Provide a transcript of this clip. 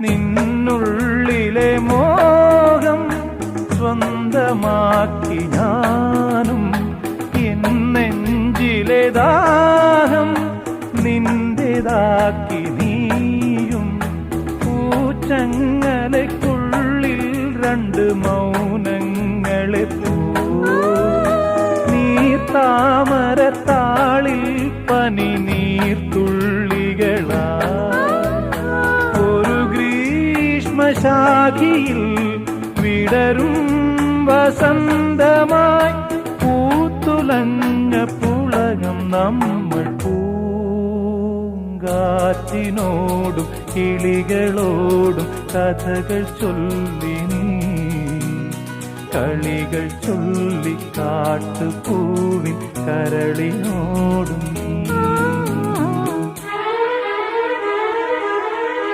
നിന്നുള്ളിലെ മോഹം സ്വന്തമാക്കി ഞാനും, എൻ നെഞ്ചിലെ ദാഹം നിന്റേതാക്കി നീയും. പൂച്ചങ്ങലയ്ക്കുള്ളിൽ രണ്ട് മൗനങ്ങളെ പോ, നീർത്താമരത്താളിൽ പനി നീർത്തുള്ളികളാ. ഒരു ഗ്രീഷ്മശാഖിയിൽ വിടരും വസന്തമായി പൂത്തുലഞ്ഞ പുളകം നമ്മൾ. പൂങ്കാറ്റിനോടും കിളികളോടും കഥകൾ ചൊല്ലി നീ, കളികൾ ചൊല്ലി കാട്ടുപൂവിൻ കരളിനോടും